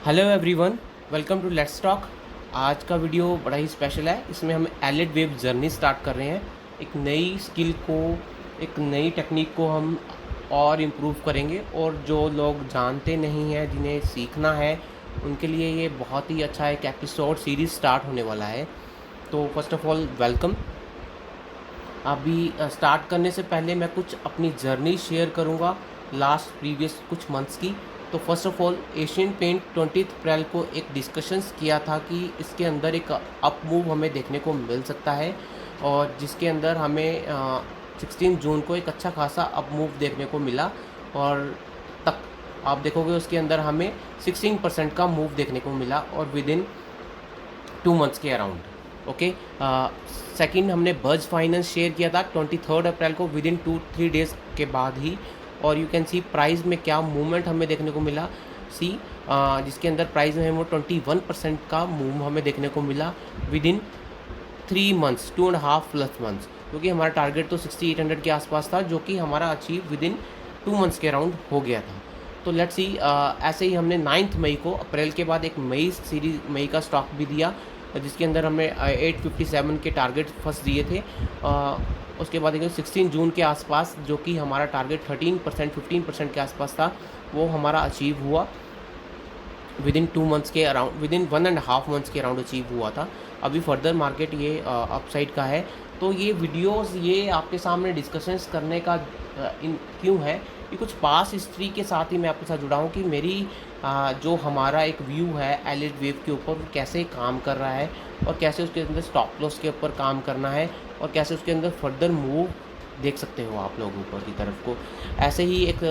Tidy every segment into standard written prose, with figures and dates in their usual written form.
Hello everyone, welcome to let's talk. आज का video बड़ा ही स्पेशल है। इसमें हम एलिट वेव जर्नी स्टार्ट कर रहे हैं। एक नई स्किल को, एक नई टेक्निक को हम और इम्प्रूव करेंगे, और जो लोग जानते नहीं हैं, जिन्हें सीखना है, उनके लिए ये बहुत ही अच्छा एक एपिसोड सीरीज़ स्टार्ट होने वाला है। तो फर्स्ट ऑफ ऑल वेलकम। अभी स्टार्ट करने से पहले मैं कुछ अपनी जर्नी शेयर करूँगा लास्ट प्रीवियस कुछ मंथ्स की। तो first of all Asian paint 20 अप्रैल को एक डिस्कशंस किया था कि इसके अंदर एक अप मूव हमें देखने को मिल सकता है, और जिसके अंदर हमें 16 जून को एक अच्छा खासा अप मूव देखने को मिला, और तक आप देखोगे उसके अंदर हमें 16% का मूव देखने को मिला, और विद इन 2 मंथ्स के अराउंड। ओके, सेकंड हमने बज फाइनेंस शेयर किया था 23 अप्रैल को, विद इन 2-3 डेज़ के बाद ही। और यू कैन सी प्राइस में क्या मूवमेंट हमें देखने को मिला। सी जिसके अंदर प्राइस में वो 21% का मूव हमें देखने को मिला विद इन 3 मंथ्स, 2.5+ मंथ्स, क्योंकि हमारा टारगेट तो 6800 के आसपास था, जो कि हमारा अचीव विद इन 2 मंथ्स के अराउंड हो गया था। तो लेट्स सी, ऐसे ही हमने 9 मई को, अप्रैल के बाद एक मई का स्टॉक भी दिया, जिसके अंदर हमने 857 के टारगेट फर्स्ट दिए थे। उसके बाद देखिए 16 जून के आसपास, जो कि हमारा टारगेट 13% 15% के आसपास था, वो हमारा अचीव हुआ विद इन 2 मंथ्स के अराउंड, विद इन 1.5 मंथ्स के अराउंड अचीव हुआ था। अभी फर्दर मार्केट ये अपसाइड का है। तो ये वीडियोस ये आपके सामने डिस्कशंस करने का क्यों है, ये कुछ पास हिस्ट्री के साथ ही मैं आपके साथ जुड़ा हूँ कि मेरी जो हमारा एक व्यू है एलिट वेव के ऊपर, वो कैसे काम कर रहा है, और कैसे उसके अंदर स्टॉप लॉस के ऊपर काम करना है, और कैसे उसके अंदर फर्दर मूव देख सकते हो आप लोग ऊपर की तरफ को। ऐसे ही एक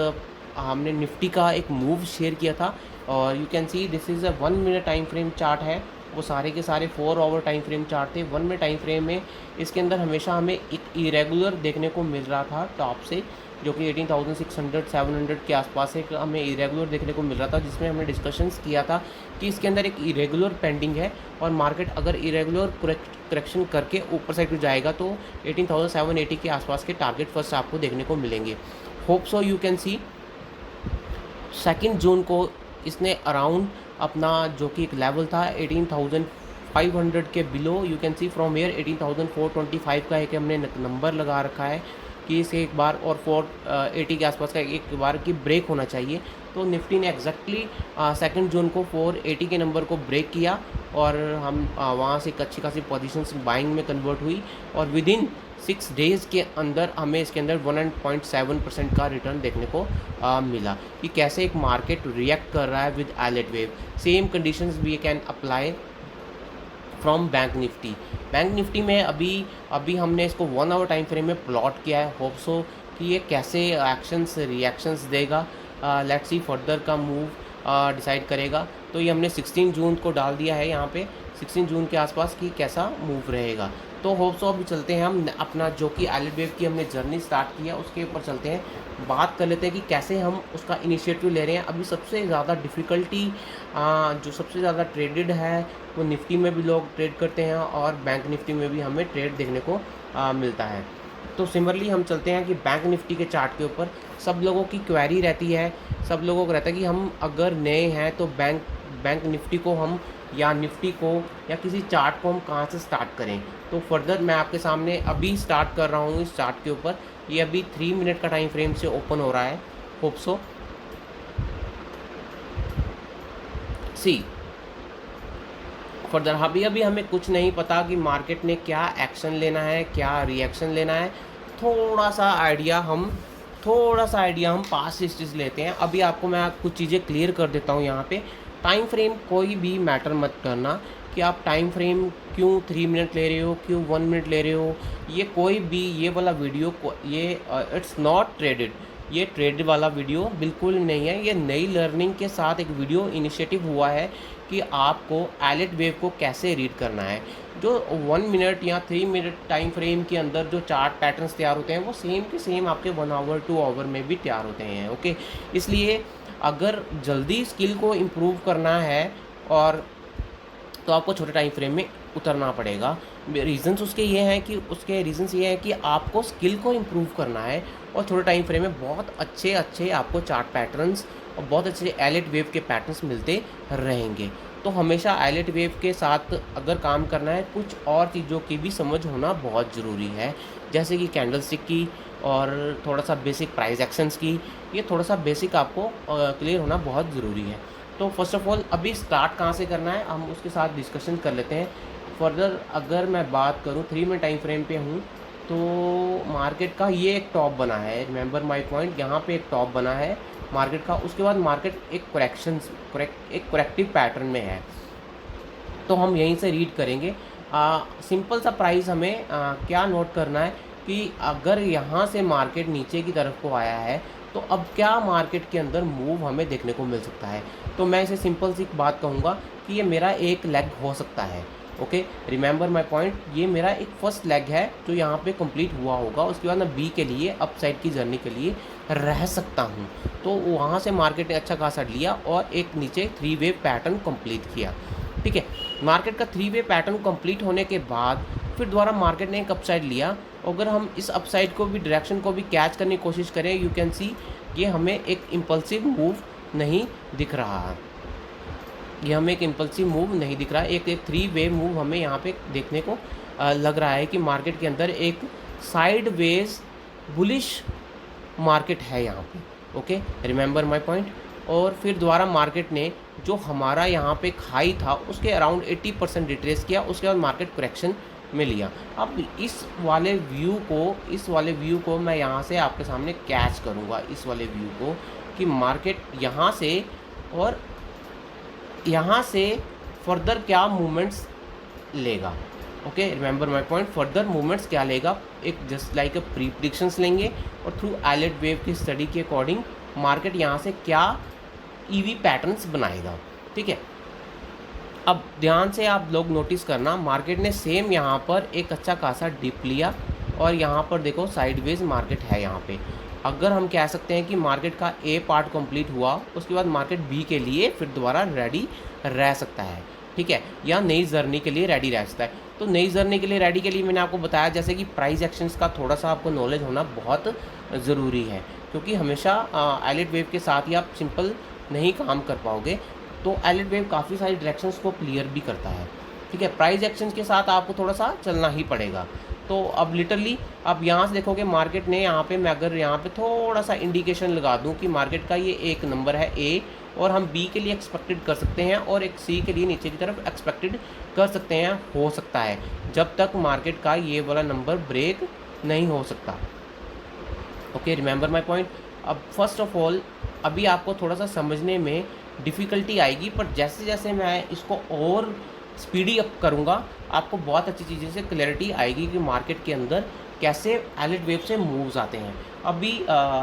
हमने निफ्टी का एक मूव शेयर किया था, और you can see this is a 1 minute time frame chart है। वो सारे के सारे 4 आवर टाइम फ्रेम चार्ट थे। 1 मिनट टाइम फ्रेम में इसके अंदर हमेशा हमें एक इरेगुलर देखने को मिल रहा था टॉप से, जो कि 18,600-700 के आसपास एक हमें इरेगुलर देखने को मिल रहा था, जिसमें हमने डिस्कशंस किया था कि इसके अंदर एक इरेगुलर पेंडिंग है, और मार्केट अगर इरेगुलर करेक्शन करके ऊपर साइड को जाएगा तो 18,780 के आसपास के टारगेट फर्स्ट आपको देखने को मिलेंगे। Hope so you can see 2 जून को इसने अराउंड अपना जो कि एक लेवल था 18,500 के below, you can see from here 18,425 का एक हमने नंबर लगा रखा है कि इसे एक बार, और 480 के आसपास का एक बार की ब्रेक होना चाहिए। तो निफ्टी ने एग्जैक्टली 2 जून को 480 के नंबर को ब्रेक किया, और हम वहाँ से एक अच्छी खासी पोजीशंस बाइंग में कन्वर्ट हुई, और विद इन 6 डेज़ के अंदर हमें इसके अंदर 1.7% का रिटर्न देखने को मिला। कि कैसे एक मार्केट रिएक्ट कर रहा है with Elliott wave. Same conditions we can apply from bank Nifty. Bank Nifty में अभी हमने इसको 1 आवर टाइम फ्रेम में प्लॉट किया है। होप सो कि ये कैसे एक्शंस रिएक्शंस देगा, लेट्स सी फर्दर का मूव डिसाइड करेगा। तो ये हमने 16 जून को डाल दिया है यहाँ पे, 16 जून के आसपास कि कैसा मूव रहेगा। तो होप सो अभी चलते हैं हम अपना जो कि एलिट वेव की हमने जर्नी स्टार्ट की है उसके ऊपर चलते हैं, बात कर लेते हैं कि कैसे हम उसका इनिशिएटिव ले रहे हैं। अभी सबसे ज़्यादा डिफ़िकल्टी जो सबसे ज़्यादा ट्रेडेड है वो निफ्टी में भी लोग ट्रेड करते हैं, और बैंक निफ्टी में भी हमें ट्रेड देखने को मिलता है। तो सिमिलरली हम चलते हैं कि बैंक निफ्टी के चार्ट के ऊपर सब लोगों की क्वेरी रहती है, सब लोगों को रहता है कि हम अगर नए हैं तो बैंक निफ्टी को हम, या निफ्टी को, या किसी चार्ट को हम कहाँ से स्टार्ट करें। तो फर्दर मैं आपके सामने अभी स्टार्ट कर रहा हूँ इस चार्ट के ऊपर। ये अभी 3 मिनट का टाइम फ्रेम से ओपन हो रहा है। होप सो सी फर्दर अभी हमें कुछ नहीं पता कि मार्केट ने क्या एक्शन लेना है, क्या रिएक्शन लेना है। थोड़ा सा आइडिया हम पास हिस्ट्रीज लेते हैं। अभी आपको मैं कुछ चीज़ें क्लियर कर देता हूँ यहाँ पे। टाइम फ्रेम कोई भी मैटर मत करना कि आप टाइम फ्रेम क्यों 3 मिनट ले रहे हो, क्यों 1 मिनट ले रहे हो। ये कोई भी ये वाला वीडियो ये इट्स नॉट ट्रेडेड, ये ट्रेड वाला वीडियो बिल्कुल नहीं है। ये नई लर्निंग के साथ एक वीडियो इनिशिएटिव हुआ है कि आपको एलिट वेव को कैसे रीड करना है। जो 1 मिनट या 3 मिनट टाइम फ्रेम के अंदर जो चार्ट पैटर्न्स तैयार होते हैं वो सेम के सेम आपके 1 आवर 2 आवर में भी तैयार होते हैं। ओके, इसलिए अगर जल्दी स्किल को इम्प्रूव करना है और तो आपको छोटे टाइम फ्रेम में उतरना पड़ेगा। रीज़न्स उसके ये हैं कि आपको स्किल को इम्प्रूव करना है, और छोटे टाइम फ्रेम में बहुत अच्छे आपको चार्ट पैटर्न्स और बहुत अच्छे एलिट वेव के पैटर्न्स मिलते रहेंगे। तो हमेशा एलिट वेव के साथ अगर काम करना है, कुछ और चीज़ों की भी समझ होना बहुत ज़रूरी है, जैसे कि कैंडलस्टिक की और थोड़ा सा बेसिक प्राइस एक्शंस की। ये थोड़ा सा बेसिक आपको क्लियर होना बहुत ज़रूरी है। तो फर्स्ट ऑफ ऑल अभी स्टार्ट कहाँ से करना है हम उसके साथ डिस्कशन कर लेते हैं। फर्दर अगर मैं बात करूँ 3 मिनट टाइम फ्रेम पे हूँ, तो मार्केट का ये एक टॉप बना है, रिमेंबर माय पॉइंट, यहाँ पे एक टॉप बना है मार्केट का। उसके बाद मार्केट एक करेक्टिव पैटर्न में है, तो हम यहीं से रीड करेंगे। सिंपल सा प्राइस हमें क्या नोट करना है कि अगर यहाँ से मार्केट नीचे की तरफ को आया है, तो अब क्या मार्केट के अंदर मूव हमें देखने को मिल सकता है। तो मैं इसे सिंपल सी बात कहूँगा कि ये मेरा एक लेग हो सकता है। ओके, रिमेंबर माय पॉइंट, ये मेरा एक फर्स्ट लेग है जो यहाँ पे कंप्लीट हुआ होगा। उसके बाद मैं बी के लिए अपसाइड की जर्नी के लिए रह सकता हूँ। तो वहाँ से मार्केट ने अच्छा खासा लिया और एक नीचे 3 वेव पैटर्न कंप्लीट किया। ठीक है, मार्केट का 3 वे पैटर्न कंप्लीट होने के बाद फिर दोबारा मार्केट ने एक अपसाइड लिया। अगर हम इस अपसाइड को भी, डायरेक्शन को भी कैच करने की कोशिश करें, यू कैन सी ये हमें एक इम्पल्सिव मूव नहीं दिख रहा है। ये हमें एक इम्पल्सिव मूव नहीं दिख रहा है, एक 3 वे मूव हमें यहाँ पे देखने को लग रहा है कि मार्केट के अंदर एक साइड वेज बुलिश मार्केट है यहाँ पे। Okay, remember my point. और फिर दोबारा मार्केट ने जो हमारा यहाँ पे हाई था उसके अराउंड 80% रिट्रेस किया। उसके बाद मार्केट करेक्शन में लिया। अब इस वाले व्यू को मैं यहाँ से आपके सामने कैच करूँगा, इस वाले व्यू को, कि मार्केट यहाँ से और यहाँ से फर्दर क्या मूवमेंट्स लेगा। Okay, remember my point, further movements क्या लेगा, एक जस्ट लाइक प्री प्रिडिक्शंस लेंगे और थ्रू एलिट वेव की स्टडी के अकॉर्डिंग मार्केट यहाँ से क्या ईवी पैटर्न्स बनाएगा। ठीक है, अब ध्यान से आप लोग नोटिस करना, मार्केट ने सेम यहाँ पर एक अच्छा खासा डिप लिया और यहाँ पर देखो साइडवेज मार्केट है यहाँ पे। अगर हम कह सकते हैं कि मार्केट का ए पार्ट कंप्लीट हुआ, उसके बाद मार्केट बी के लिए फिर दोबारा रेडी रह सकता है। ठीक है, या नई जर्नी के लिए रेडी रह सकता है। तो नई जर्नी के लिए रेडी के लिए मैंने आपको बताया जैसे कि प्राइस एक्शंस का थोड़ा सा आपको नॉलेज होना बहुत ज़रूरी है, क्योंकि हमेशा एलिट वेव के साथ ही आप सिंपल नहीं काम कर पाओगे। तो एलिट वेव काफ़ी सारी डायरेक्शंस को क्लियर भी करता है। ठीक है, प्राइस एक्शंस के साथ आपको थोड़ा सा चलना ही पड़ेगा। तो अब लिटरली आप यहाँ से देखोगे मार्केट ने यहाँ पे, मैं अगर यहाँ पे थोड़ा सा इंडिकेशन लगा दूँ कि मार्केट का ये एक नंबर है ए, और हम बी के लिए एक्सपेक्टेड कर सकते हैं और एक सी के लिए नीचे की तरफ एक्सपेक्टेड कर सकते हैं, हो सकता है, जब तक मार्केट का ये वाला नंबर ब्रेक नहीं हो सकता। Okay, remember my point. अब फर्स्ट ऑफ ऑल अभी आपको थोड़ा सा समझने में डिफ़िकल्टी आएगी, पर जैसे जैसे मैं इसको और स्पीडी अप करूँगा आपको बहुत अच्छी चीज़ें से क्लैरिटी आएगी कि मार्केट के अंदर कैसे एलिट वेव से मूव्स आते हैं। अभी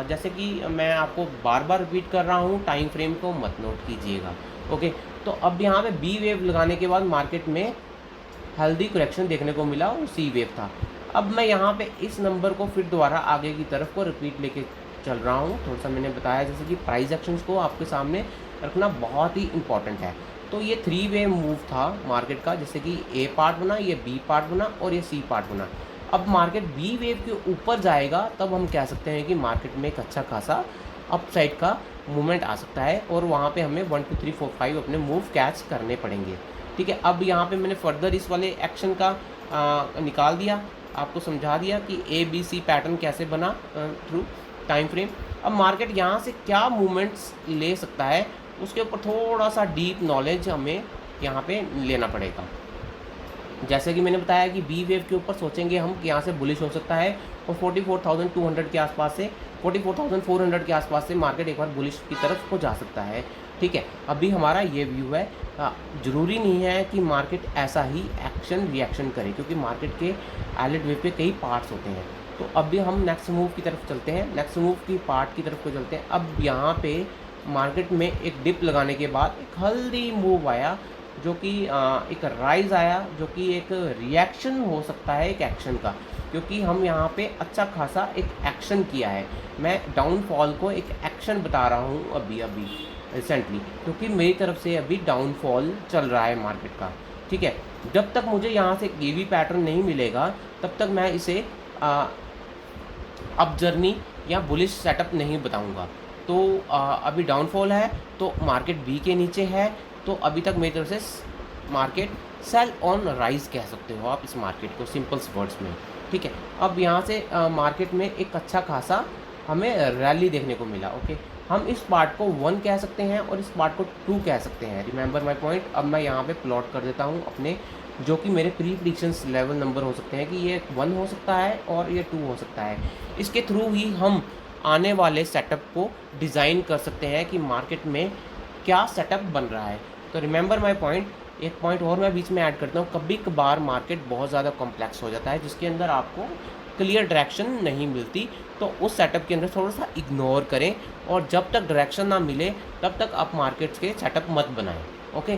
जैसे कि मैं आपको बार बार रिपीट कर रहा हूँ, टाइम फ्रेम को मत नोट कीजिएगा। ओके, तो अब यहाँ पे बी वेव लगाने के बाद मार्केट में हेल्दी करेक्शन देखने को मिला और सी वेव था। अब मैं यहाँ पे इस नंबर को फिर दोबारा आगे की तरफ को रिपीट लेके चल रहा हूँ। थोड़ा सा मैंने बताया जैसे कि प्राइस एक्शंस को आपके सामने रखना बहुत ही इंपॉर्टेंट है। तो ये 3 वे मूव था मार्केट का, जैसे कि ए पार्ट बना, ये बी पार्ट बना और ये सी पार्ट बना। अब मार्केट बी वेव के ऊपर जाएगा तब हम कह सकते हैं कि मार्केट में एक अच्छा खासा अपसाइड का मूवमेंट आ सकता है और वहाँ पे हमें 1 2 3 4 5 अपने मूव कैच करने पड़ेंगे। ठीक है, अब यहाँ पे मैंने फर्दर इस वाले एक्शन का निकाल दिया, आपको समझा दिया कि ए बी सी पैटर्न कैसे बना थ्रू टाइम फ्रेम। अब मार्केट यहाँ से क्या मूवमेंट्स ले सकता है उसके ऊपर थोड़ा सा डीप नॉलेज हमें यहाँ पे लेना पड़ेगा। जैसे कि मैंने बताया कि बी वेव के ऊपर सोचेंगे हम कि यहाँ से बुलिश हो सकता है और 44,200 के आसपास से 44,400 के आसपास से मार्केट एक बार बुलिश की तरफ को जा सकता है। ठीक है, अभी हमारा ये व्यू है। ज़रूरी नहीं है कि मार्केट ऐसा ही एक्शन रिएक्शन करे, क्योंकि मार्केट के एलिट वेव पे कई पार्ट्स होते हैं। तो अभी हम नेक्स्ट मूव की तरफ चलते हैं, नेक्स्ट मूव की पार्ट की तरफ को चलते हैं। अब यहाँ पे मार्केट में एक डिप लगाने के बाद एक हेल्दी मूव आया, जो कि एक राइज आया, जो कि एक रिएक्शन हो सकता है एक एक्शन का, क्योंकि हम यहाँ पे अच्छा खासा एक एक्शन किया है। मैं डाउनफॉल को एक एक्शन बता रहा हूँ अभी रिसेंटली, क्योंकि मेरी तरफ से अभी डाउनफॉल चल रहा है मार्केट का। ठीक है, जब तक मुझे यहाँ से ईवी पैटर्न नहीं मिलेगा तब तक मैं इसे अप जर्नी या बुलिश सेटअप नहीं बताऊँगा। तो अभी डाउनफॉल है, तो मार्केट बी के नीचे है, तो अभी तक मेरी तरफ से मार्केट सेल ऑन राइज कह सकते हो आप इस मार्केट को सिंपल वर्ड्स में, ठीक है। अब यहाँ से मार्केट में एक अच्छा खासा हमें रैली देखने को मिला, ओके। हम इस पार्ट को 1 कह सकते हैं और इस पार्ट को 2 कह सकते हैं, रिमेंबर माय पॉइंट। अब मैं यहाँ पे प्लॉट कर देता हूँ अपने, जो कि मेरे प्री प्रिडिक्शंस लेवल नंबर हो सकते हैं कि ये 1 हो सकता है और ये 2 हो सकता है। इसके थ्रू ही हम आने वाले सेटअप को डिज़ाइन कर सकते हैं कि मार्केट में क्या सेटअप बन रहा है। तो रिमेंबर माय पॉइंट। एक पॉइंट और मैं बीच में ऐड करता हूँ, कभी कभार मार्केट बहुत ज़्यादा कॉम्प्लेक्स हो जाता है जिसके अंदर आपको क्लियर डायरेक्शन नहीं मिलती, तो उस सेटअप के अंदर थोड़ा सा इग्नोर करें और जब तक डायरेक्शन ना मिले तब तक आप मार्केट्स के सेटअप मत बनाएं, ओके।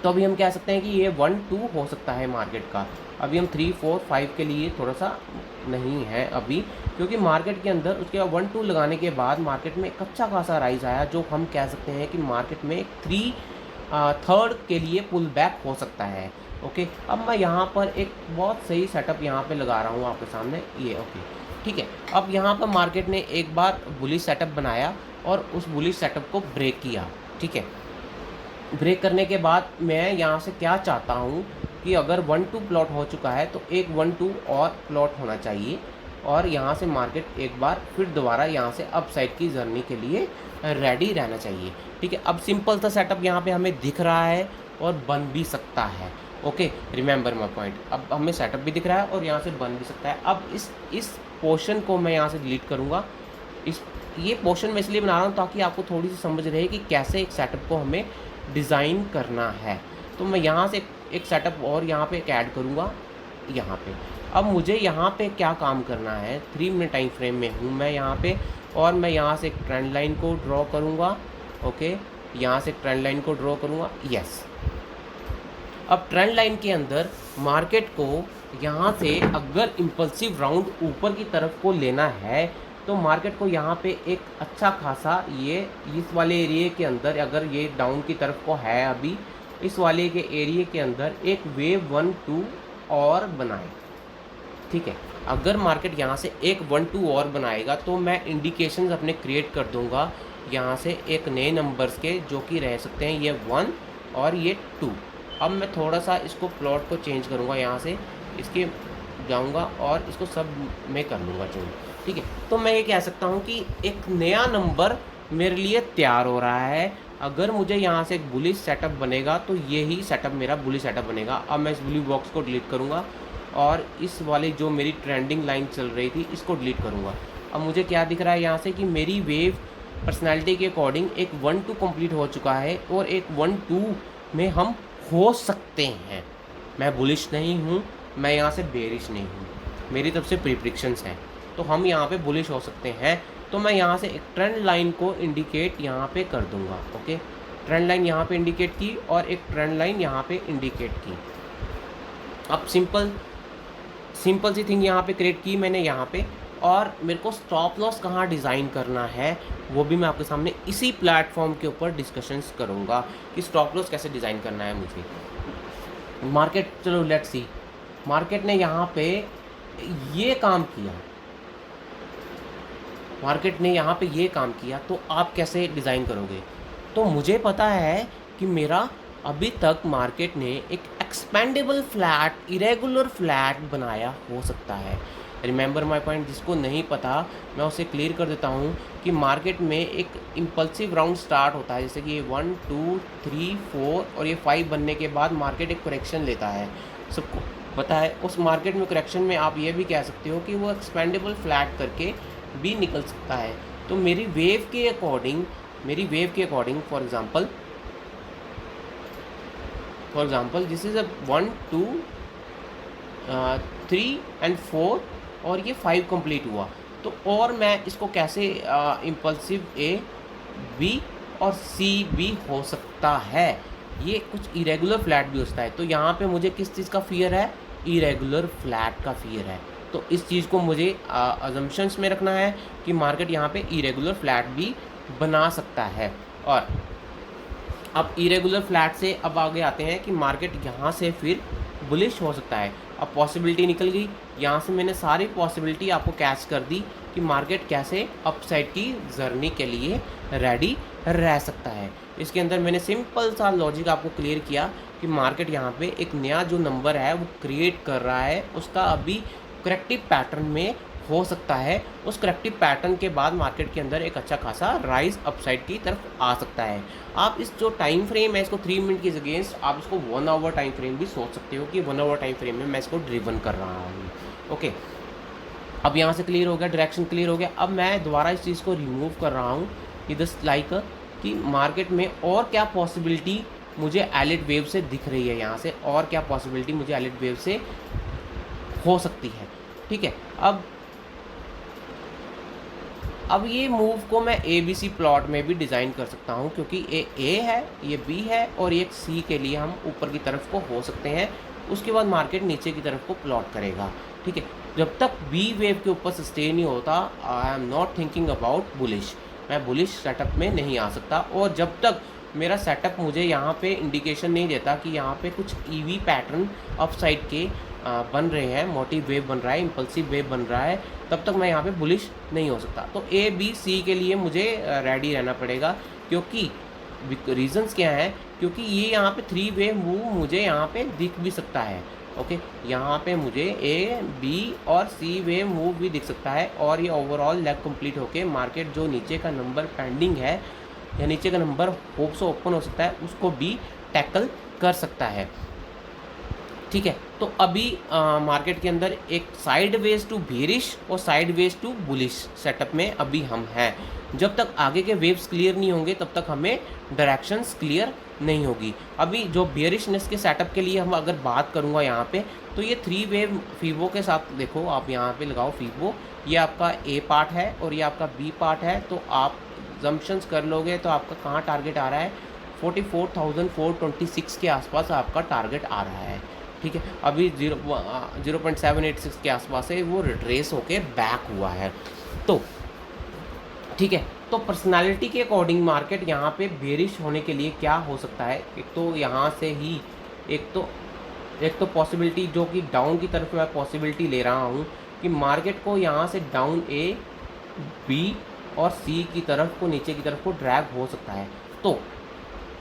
तो अभी हम कह सकते हैं कि ये 1-2 हो सकता है मार्केट का। अभी हम 3-4-5 के लिए थोड़ा सा नहीं है अभी, क्योंकि मार्केट के अंदर उसके बाद 1-2 लगाने के बाद मार्केट में एक अच्छा खासा राइज आया, जो हम कह सकते हैं कि मार्केट में 3/3 के लिए पुल बैक हो सकता है, ओके। अब मैं यहाँ पर एक बहुत सही सेटअप यहाँ पे लगा रहा हूँ आपके सामने, ये ओके, ठीक है। अब यहाँ पर मार्केट ने एक बार बुलिश सेटअप बनाया और उस बुलिश सेटअप को ब्रेक किया, ठीक है। ब्रेक करने के बाद मैं यहाँ से क्या चाहता हूँ कि अगर 1-2 प्लॉट हो चुका है तो एक 1-2 और प्लॉट होना चाहिए और यहाँ से मार्केट एक बार फिर दोबारा यहाँ से अप साइड की जर्नी के लिए रेडी रहना चाहिए, ठीक है। अब सिंपल सा सेटअप यहाँ पे हमें दिख रहा है और बन भी सकता है, ओके, रिमेंबर माय पॉइंट। अब हमें सेटअप भी दिख रहा है और यहाँ से बन भी सकता है। अब इस पोर्शन को मैं यहाँ से डिलीट करूँगा। ये पोर्शन मैं इसलिए बना रहा हूँ ताकि आपको थोड़ी सी समझ रहे कि कैसे एक सेटअप को हमें डिज़ाइन करना है। तो मैं यहाँ से एक सेटअप और यहाँ पे एक ऐड करूँगा यहाँ पे। अब मुझे यहाँ पे क्या काम करना है, 3 मिनट टाइम फ्रेम में हूँ मैं यहाँ पे, और मैं यहाँ से एक ट्रेंड लाइन को ड्रॉ करूँगा, ओके। यहाँ से एक ट्रेंड लाइन को ड्रॉ करूँगा, यस। अब ट्रेंड लाइन के अंदर मार्केट को यहाँ से अगर इम्पल्सिव राउंड ऊपर की तरफ को लेना है तो मार्केट को यहाँ पे एक अच्छा खासा ये इस वाले एरिया के अंदर, अगर ये डाउन की तरफ को है अभी, इस वाले के एरिया के अंदर एक वेव 1-2 और बनाए, ठीक है। अगर मार्केट यहाँ से एक 1-2 और बनाएगा तो मैं इंडिकेशंस अपने क्रिएट कर दूंगा यहाँ से एक नए नंबर्स के, जो कि रह सकते हैं ये 1 और ये 2। अब मैं थोड़ा सा इसको प्लॉट को चेंज करूँगा, यहाँ से इसके जाऊँगा और इसको सब में कर लूँगा चेंज, ठीक है। तो मैं ये कह सकता हूँ कि एक नया नंबर मेरे लिए तैयार हो रहा है। अगर मुझे यहाँ से एक बुलिश सेटअप बनेगा तो यही सेटअप मेरा बुलिश सेटअप बनेगा। अब मैं इस ब्लू बॉक्स को डिलीट करूँगा और इस वाली जो मेरी ट्रेंडिंग लाइन चल रही थी इसको डिलीट करूँगा। अब मुझे क्या दिख रहा है यहाँ से कि मेरी वेव पर्सनैलिटी के अकॉर्डिंग एक 1-2 कंप्लीट हो चुका है और एक 1-2 में हम हो सकते हैं। मैं बुलिश नहीं हूँ, मैं यहाँ से बेरिश नहीं हूँ, मेरी तरफ से प्रिडिक्शंस हैं, तो हम यहाँ पे बुलिश हो सकते हैं। तो मैं यहाँ से एक ट्रेंड लाइन को इंडिकेट यहाँ पे कर दूँगा, ओके। ट्रेंड लाइन यहाँ पे इंडिकेट की और एक ट्रेंड लाइन यहाँ पे इंडिकेट की। अब सिंपल सी थिंग यहाँ पे क्रिएट की मैंने यहाँ पे, और मेरे को स्टॉप लॉस कहाँ डिज़ाइन करना है वो भी मैं आपके सामने इसी प्लेटफॉर्म के ऊपर डिस्कशंस करूँगा कि स्टॉप लॉस कैसे डिज़ाइन करना है मुझे। मार्केट, चलो लेट्स सी, मार्केट ने यहाँ पे ये काम किया, मार्केट ने यहाँ पे ये काम किया, तो आप कैसे डिज़ाइन करोगे? तो मुझे पता है कि मेरा अभी तक मार्केट ने एक एक्सपेंडेबल फ्लैट, इरेगुलर फ्लैट बनाया हो सकता है। रिमेंबर माय पॉइंट, जिसको नहीं पता मैं उसे क्लियर कर देता हूँ कि मार्केट में एक इम्पल्सिव राउंड स्टार्ट होता है, जैसे कि ये 1, 2, 3, 4 और ये 5 बनने के बाद मार्केट एक करेक्शन लेता है, सबको पता है। उस मार्केट में करेक्शन में आप ये भी कह सकते हो कि वो एक्सपेंडेबल फ्लैट करके भी निकल सकता है। तो मेरी वेव के according for example this is a 1, 2, 3 and 4 और ये 5 कंप्लीट हुआ, तो और मैं इसको कैसे इम्पल्सिव ए, बी और सी भी हो सकता है, ये कुछ इरेगुलर फ्लैट भी हो सकता है। तो यहाँ पे मुझे किस चीज़ का फियर है? इरेगुलर फ्लैट का फियर है। तो इस चीज़ को मुझे अजम्पशंस में रखना है कि मार्केट यहाँ पे इरेगुलर फ्लैट भी बना सकता है। और अब इरेगुलर फ्लैट से अब आगे आते हैं कि मार्केट यहाँ से फिर बुलिश हो सकता है। अब पॉसिबिलिटी निकल गई, यहाँ से मैंने सारी पॉसिबिलिटी आपको कैच कर दी कि मार्केट कैसे अपसाइड की जर्नी के लिए रेडी रह सकता है। इसके अंदर मैंने सिंपल सा लॉजिक आपको क्लियर किया कि मार्केट यहाँ पे एक नया जो नंबर है वो क्रिएट कर रहा है, उसका अभी करेक्टिव पैटर्न में हो सकता है। उस करेक्टिव पैटर्न के बाद मार्केट के अंदर एक अच्छा खासा राइज अपसाइड की तरफ आ सकता है। आप इस जो टाइम फ्रेम है इसको 3 मिनट के अगेंस्ट आप इसको 1 आवर टाइम फ्रेम भी सोच सकते हो कि 1 आवर टाइम फ्रेम में मैं इसको ड्रिवन कर रहा हूँ। ओके, अब यहाँ से क्लियर हो गया, डायरेक्शन क्लियर हो गया। अब मैं दोबारा इस चीज़ को रिमूव कर रहा हूँ कि दिस लाइक कि मार्केट में और क्या पॉसिबिलिटी मुझे एलिट वेव से दिख रही है, यहाँ से और क्या पॉसिबिलिटी मुझे एलिट वेव से हो सकती है। ठीक है, अब ये मूव को मैं ABC प्लॉट में भी डिज़ाइन कर सकता हूँ, क्योंकि ये A है, ये B है और ये C के लिए हम ऊपर की तरफ को हो सकते हैं। उसके बाद मार्केट नीचे की तरफ को प्लॉट करेगा। ठीक है, जब तक B वेव के ऊपर सस्टेन नहीं होता I am not thinking about bullish, मैं बुलिश सेटअप में नहीं आ सकता। और जब तक मेरा सेटअप मुझे यहाँ पे इंडिकेशन नहीं देता कि यहाँ पे कुछ EV पैटर्न अपसाइड के बन रहे हैं, मोटिव वेव बन रहा है, इम्पल्सिव वेव बन रहा है, तब तक मैं यहाँ पे बुलिश नहीं हो सकता। तो ABC के लिए मुझे रेडी रहना पड़ेगा, क्योंकि रीजंस क्या हैं, क्योंकि ये यहाँ पे 3 वेव मूव मुझे यहाँ पे दिख भी सकता है। ओके, यहाँ पे मुझे A, B और C वेव मूव भी दिख सकता है और ये ओवरऑल लेग कंप्लीट होके मार्केट जो नीचे का नंबर पेंडिंग है या नीचे का नंबर होप से ओपन हो सकता है उसको भी टैकल कर सकता है। ठीक है, तो अभी मार्केट के अंदर एक साइड वेज टू बेरिश और sideways to bullish setup में अभी हम हैं। जब तक आगे के वेव्स क्लियर नहीं होंगे तब तक हमें डायरेक्शंस क्लियर नहीं होगी। अभी जो बेरिशनेस के सेटअप के लिए हम अगर बात करूँगा यहाँ पे, तो ये 3 वेव फीबो के साथ देखो, आप यहाँ पे लगाओ फीबो, ये आपका A पार्ट है और ये आपका B पार्ट है। तो आप जम्पशंस कर लोगे तो आपका कहाँ टारगेट आ रहा है, 44,426 के आसपास आपका टारगेट आ रहा है। ठीक है, अभी 0.786 के आसपास है, वो रिट्रेस होके बैक हुआ है। तो ठीक है, तो पर्सनालिटी के अकॉर्डिंग मार्केट यहाँ पे बेरिश होने के लिए क्या हो सकता है, एक तो यहाँ से ही एक तो पॉसिबिलिटी जो कि डाउन की तरफ मैं पॉसिबिलिटी ले रहा हूँ कि मार्केट को यहाँ से डाउन A, B और C की तरफ को नीचे की तरफ को ड्रैग हो सकता है।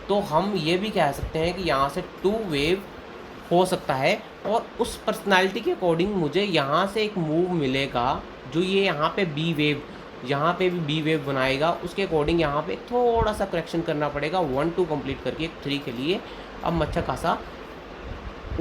तो हम ये भी कह सकते हैं कि यहाँ से 2 वेव हो सकता है और उस पर्सनालिटी के अकॉर्डिंग मुझे यहाँ से एक मूव मिलेगा जो ये यहाँ पे B वेव, यहाँ पे भी B वेव बनाएगा। उसके अकॉर्डिंग यहाँ पे थोड़ा सा करेक्शन करना पड़ेगा 1-2 कंप्लीट करके 3 के लिए अब अच्छा खासा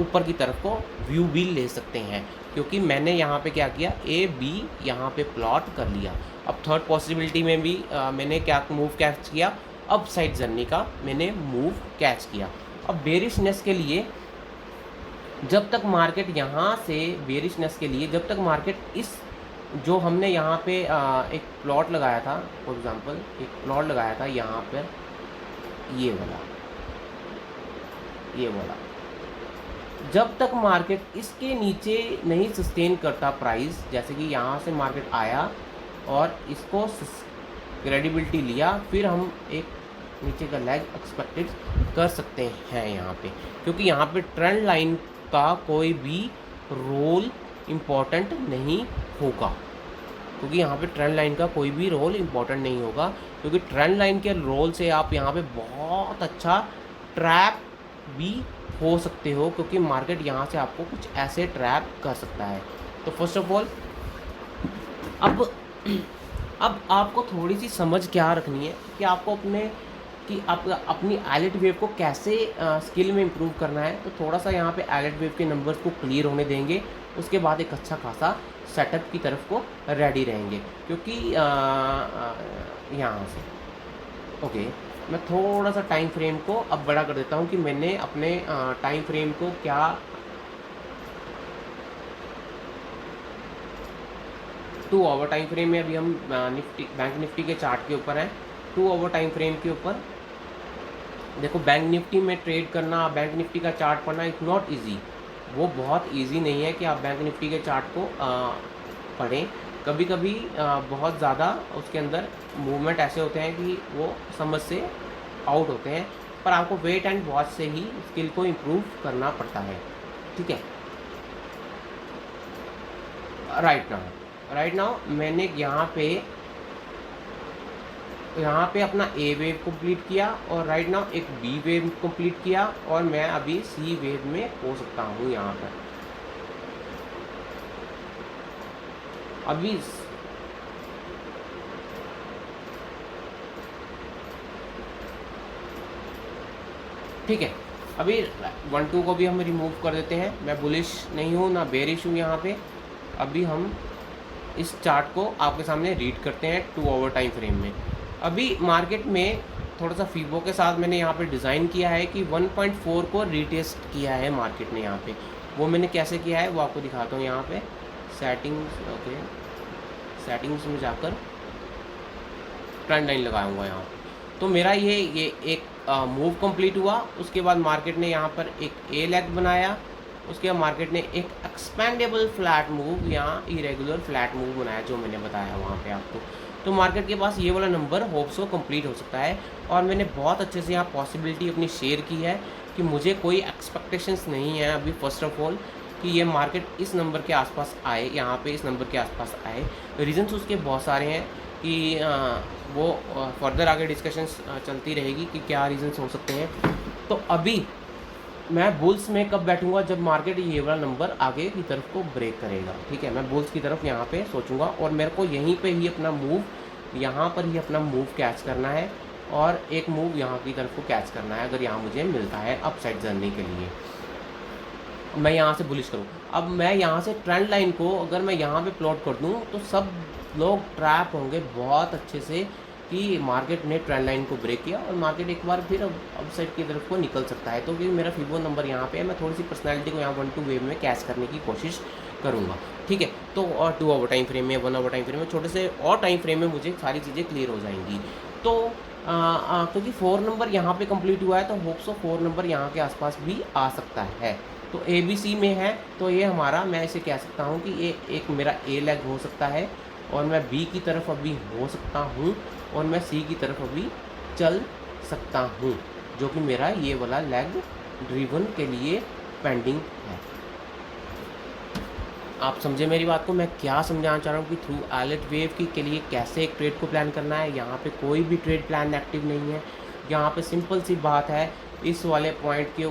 ऊपर की तरफ को व्यू भी ले सकते हैं, क्योंकि मैंने यहाँ पे क्या किया, A B यहाँ पे प्लॉट कर लिया। अब थर्ड पॉसिबिलिटी में भी मैंने क्या मूव कैच किया, अप साइड जर्नी का मैंने मूव कैच किया। अब बेरिशनेस के लिए जब तक मार्केट यहाँ से बेरिशनेस के लिए जब तक मार्केट इस जो हमने यहाँ पे एक प्लॉट लगाया था, फॉर एग्जांपल एक प्लॉट लगाया था यहाँ पर, ये वाला जब तक मार्केट इसके नीचे नहीं सस्टेन करता प्राइस, जैसे कि यहाँ से मार्केट आया और इसको क्रेडिबिलिटी लिया, फिर हम एक नीचे का लेग एक्सपेक्टेड कर सकते हैं यहाँ पे, क्योंकि यहाँ पे ट्रेंड लाइन का कोई भी रोल इम्पॉर्टेंट नहीं होगा, क्योंकि ट्रेंड लाइन के रोल से आप यहाँ पे बहुत अच्छा ट्रैप भी हो सकते हो, क्योंकि मार्केट यहाँ से आपको कुछ ऐसे ट्रैप कर सकता है। तो फर्स्ट ऑफ ऑल अब आपको थोड़ी सी समझ क्या रखनी है कि आपको अपनी एलिट वेव को कैसे स्किल में इम्प्रूव करना है। तो थोड़ा सा यहाँ पे एलिट वेव के नंबर्स को क्लियर होने देंगे, उसके बाद एक अच्छा खासा सेटअप की तरफ को रेडी रहेंगे, क्योंकि यहाँ से ओके मैं थोड़ा सा टाइम फ्रेम को अब बड़ा कर देता हूँ कि मैंने अपने टाइम फ्रेम को क्या 2 आवर टाइम फ्रेम में अभी हम बैंक निफ्टी के चार्ट के ऊपर हैं। 2 आवर टाइम फ्रेम के ऊपर देखो, बैंक निफ्टी में ट्रेड करना, बैंक निफ्टी का चार्ट पढ़ना इट्स नॉट इजी, वो बहुत इजी नहीं है कि आप बैंक निफ्टी के चार्ट को पढ़ें। कभी कभी बहुत ज़्यादा उसके अंदर मूवमेंट ऐसे होते हैं कि वो समझ से आउट होते हैं, पर आपको वेट एंड वॉच से ही स्किल को इम्प्रूव करना पड़ता है। ठीक है, राइट नाउ राइट नाउ मैंने यहाँ पे अपना ए वेव कंप्लीट किया और राइट नाउ एक बी वेव कंप्लीट किया और मैं अभी सी वेव में हो सकता हूँ यहाँ पर। अभी ठीक है, अभी 1-2 को भी हम रिमूव कर देते हैं। मैं बुलिश नहीं हूँ ना बेरिश हूँ यहाँ पे। अभी हम इस चार्ट को आपके सामने रीड करते हैं 2 आवर टाइम फ्रेम में। अभी मार्केट में थोड़ा सा फीबो के साथ मैंने यहाँ पे डिज़ाइन किया है कि 1.4 को रीटेस्ट किया है मार्केट ने यहाँ पे। वो मैंने कैसे किया है वो आपको दिखाता हूँ। यहाँ पे सेटिंग्स, ओके, सेटिंग्स में जाकर ट्रेंड लाइन लगाऊंगा यहाँ। तो मेरा ये एक मूव कंप्लीट हुआ। उसके बाद मार्केट ने यहाँ पर एक ए लेग बनाया। उसके बाद मार्केट ने एक एक्सपेंडेबल फ्लैट मूव या इरेगुलर फ्लैट मूव बनाया जो मैंने बताया वहाँ पे आपको। तो मार्केट के पास ये वाला नंबर होप सो कंप्लीट हो सकता है। और मैंने बहुत अच्छे से यहाँ पॉसिबिलिटी अपनी शेयर की है कि मुझे कोई एक्सपेक्टेशंस नहीं है अभी फर्स्ट ऑफ ऑल कि ये मार्केट इस नंबर के आसपास आए, यहाँ पे इस नंबर के आसपास आए। रीजंस उसके बहुत सारे हैं कि वो फर्दर आगे डिस्कशंस चलती रहेगी कि क्या रीजंस हो सकते हैं। तो अभी मैं बुल्स में कब बैठूंगा, जब मार्केट ये वाला नंबर आगे की तरफ को ब्रेक करेगा। ठीक है, मैं बुल्स की तरफ यहाँ पे सोचूंगा और मेरे को यहीं पे ही अपना मूव, यहाँ पर ही अपना मूव कैच करना है और एक मूव यहाँ की तरफ को कैच करना है अगर यहाँ मुझे मिलता है अपसाइड जर्नी के लिए। मैं यहाँ से बुलिश करूँ। अब मैं यहाँ से ट्रेंड लाइन को अगर मैं यहाँ पे प्लॉट कर दूँ तो सब लोग ट्रैप होंगे बहुत अच्छे से कि मार्केट ने ट्रेंड लाइन को ब्रेक किया और मार्केट एक बार फिर अब साइड की तरफ को निकल सकता है। तो क्योंकि मेरा फीबो नंबर यहाँ पे है, मैं थोड़ी सी पर्सनैलिटी को यहाँ 1-2 वेव में कैच करने की कोशिश करूँगा। ठीक है, तो और 2 आवर टाइम फ्रेम में, 1 आवर टाइम फ्रेम में, छोटे से और टाइम फ्रेम में मुझे सारी चीज़ें क्लियर हो जाएंगी। तो क्योंकि 4 नंबर यहाँ पे कंप्लीट हुआ है तो होप्स ऑफ 4 नंबर यहाँ के आसपास भी आ सकता है। तो ABC में है तो ये हमारा, मैं इसे कह सकता हूँ कि ये एक मेरा ए लेग हो सकता है और मैं बी की तरफ अभी हो सकता हूँ और मैं सी की तरफ अभी चल सकता हूँ, जो कि मेरा ये वाला लेग ड्रिवन के लिए पेंडिंग है। आप समझे मेरी बात को, मैं क्या समझाना चाह रहा हूँ कि थ्रू एलेट वेव की के लिए कैसे एक ट्रेड को प्लान करना है। यहाँ पे कोई भी ट्रेड प्लान एक्टिव नहीं है। यहाँ पे सिंपल सी बात है, इस वाले पॉइंट के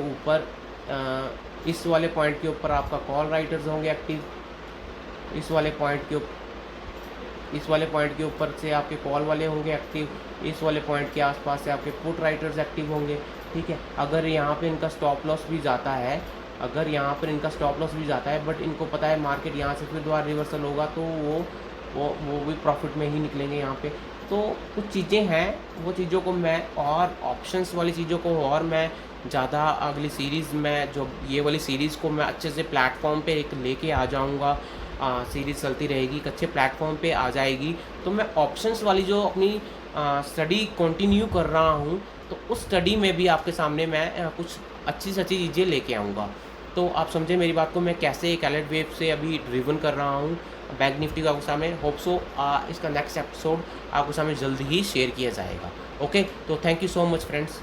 ऊपर आपका कॉल राइटर्स होंगे एक्टिव, इस वाले पॉइंट के ऊपर से आपके कॉल वाले होंगे एक्टिव, इस वाले पॉइंट के आसपास से आपके पुट राइटर्स एक्टिव होंगे। ठीक है, अगर यहाँ पे इनका स्टॉप लॉस भी जाता है, बट इनको पता है मार्केट यहाँ से फिर दोबारा रिवर्सल होगा तो वो भी प्रॉफिट में ही निकलेंगे यहाँ पे। तो कुछ चीज़ें हैं, वो चीज़ों को मैं और ऑप्शंस वाली चीज़ों को और मैं ज़्यादा अगली सीरीज़ में, जो ये वाली सीरीज़ को मैं अच्छे से प्लेटफॉर्म पे एक लेके आ जाऊँगा। सीरीज़ चलती रहेगी, एक अच्छे प्लेटफॉर्म पे आ जाएगी तो मैं ऑप्शंस वाली जो अपनी स्टडी कंटिन्यू कर रहा हूँ तो उस स्टडी में भी आपके सामने मैं कुछ अच्छी से अच्छी चीज़ें लेके आऊँगा। तो आप समझे मेरी बात को, मैं कैसे एक एलेट वेव से अभी ड्रिवन कर रहा हूँ बैंक निफ्टी को आपके सामने। होप सो इसका नेक्स्ट एपिसोड आपके सामने जल्दी ही शेयर किया जाएगा। ओके, तो thank you so much friends.